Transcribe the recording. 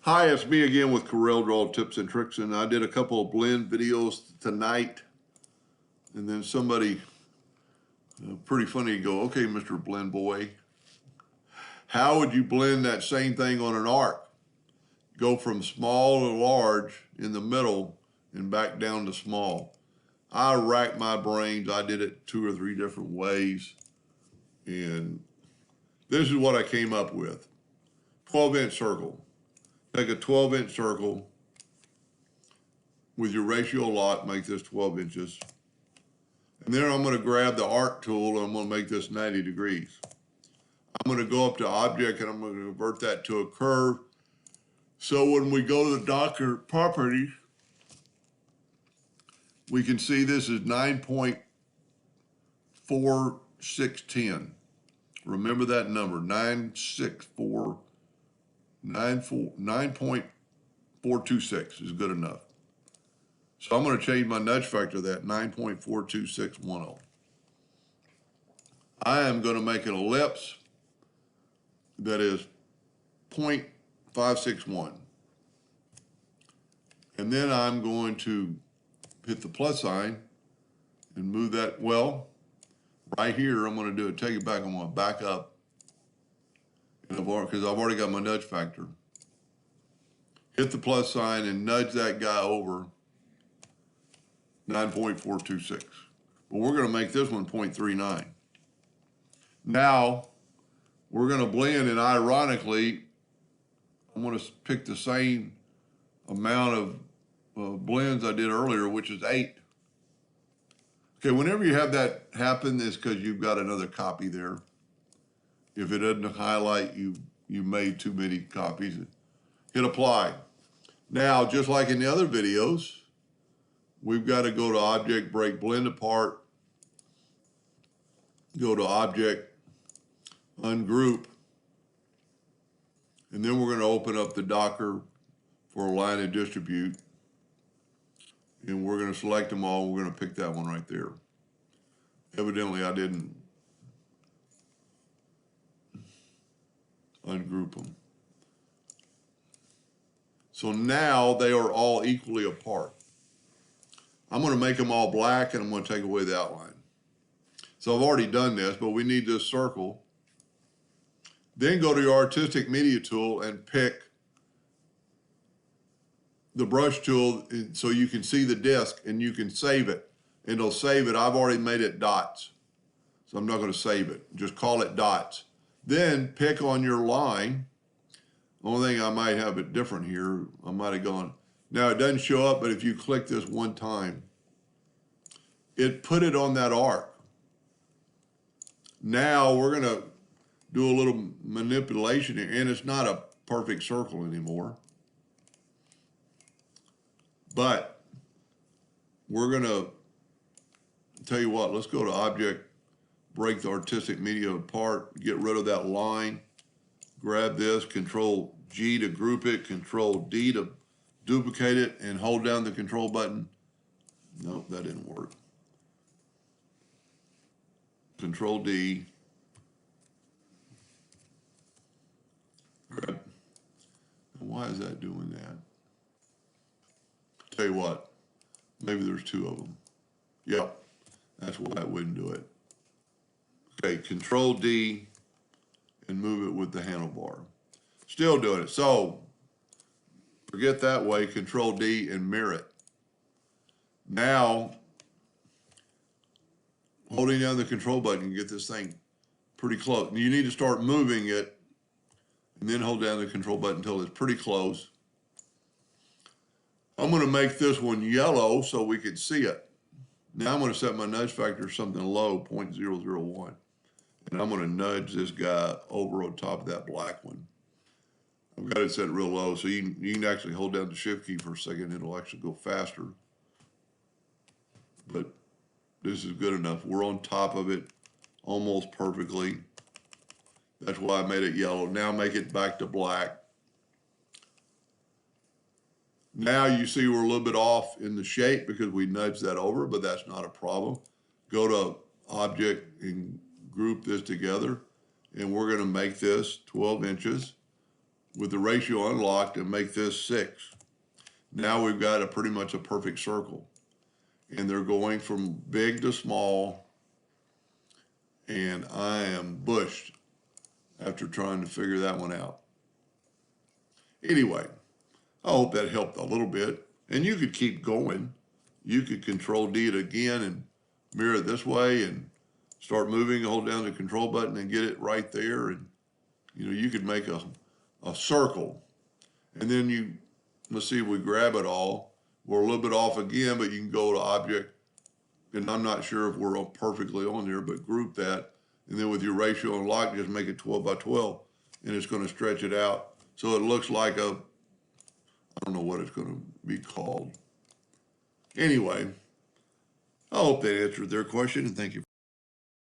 Hi, it's me again with Corel Draw Tips and Tricks, and I did a couple of blend videos tonight, and then somebody pretty funny go, okay, Mr. Blend Boy, how would you blend that same thing on an arc? Go from small to large in the middle and back down to small. I racked my brains. I did it 2 or 3 different ways, and this is what I came up with. 12-inch circle. Take a 12-inch circle with your ratio lock, make this 12 inches. And then I'm going to grab the arc tool and I'm going to make this 90 degrees. I'm going to go up to object and I'm going to convert that to a curve. So when we go to the Docker properties, we can see this is 9.4610. Remember that number, 9.426 is good enough. So I'm going to change my nudge factor to that, 9.42610. I am going to make an ellipse that is 0.561. And then I'm going to hit the plus sign and move that, well, right here, I'm going to do it, take it back, I'm going to back up, because I've already got my nudge factor. Hit the plus sign and nudge that guy over 9.426. But we're going to make this one 0.39. Now, we're going to blend, and ironically, I'm going to pick the same amount of blends I did earlier, which is 8. Okay, whenever you have that happen, it's because you've got another copy there. If it doesn't highlight, you made too many copies. Hit apply. Now, just like in the other videos, we've got to go to Object, Break Blend Apart, go to Object, Ungroup, and then we're going to open up the Docker for Align and Distribute, and we're going to select them all. We're going to pick that one right there. Evidently, I didn't ungroup them. So now they are all equally apart. I'm going to make them all black, and I'm going to take away the outline. So I've already done this, but we need this circle. Then go to your Artistic Media tool and pick the brush tool so you can see the disc and you can save it. And it'll save it. I've already made it dots, so I'm not going to save it. Just call it dots. Then pick on your line. Only thing I might have it different here, I might have gone. Now it doesn't show up, but if you click this one time, it put it on that arc. Now we're going to do a little manipulation here, and it's not a perfect circle anymore. But we're going to tell you what, let's go to Object, break the Artistic Media apart, get rid of that line, grab this, Control G to group it, Control D to duplicate it, and hold down the Control button. Nope, that didn't work. Control D. Grab. Why is that doing that? Tell you what, maybe there's 2 of them. Yep, that's why I wouldn't do it. Okay, Control D and move it with the handlebar. Still doing it. So forget that way, Control D and mirror it. Now, holding down the control button, you get this thing pretty close. You need to start moving it and then hold down the control button until it's pretty close. I'm going to make this one yellow so we can see it. Now I'm going to set my nudge factor something low, 0.001. And I'm going to nudge this guy over on top of that black one. I've got it set real low, so you can actually hold down the shift key for a second. It'll actually go faster. But this is good enough. We're on top of it almost perfectly. That's why I made it yellow. Now make it back to black. Now you see we're a little bit off in the shape because we nudged that over, but that's not a problem. Go to Object and group this together, and we're going to make this 12 inches. with the ratio unlocked and make this 6. Now we've got pretty much a perfect circle. And they're going from big to small. And I am bushed after trying to figure that one out. Anyway, I hope that helped a little bit. And you could keep going. You could Control D it again and mirror it this way and start moving, hold down the control button and get it right there. And, you could make a circle. And then let's see if we grab it all. We're a little bit off again, but you can go to Object. And I'm not sure if we're perfectly on there, but group that. And then with your ratio unlocked, just make it 12 by 12. And it's going to stretch it out. So it looks like I don't know what it's going to be called. Anyway, I hope that answered their question, and thank you.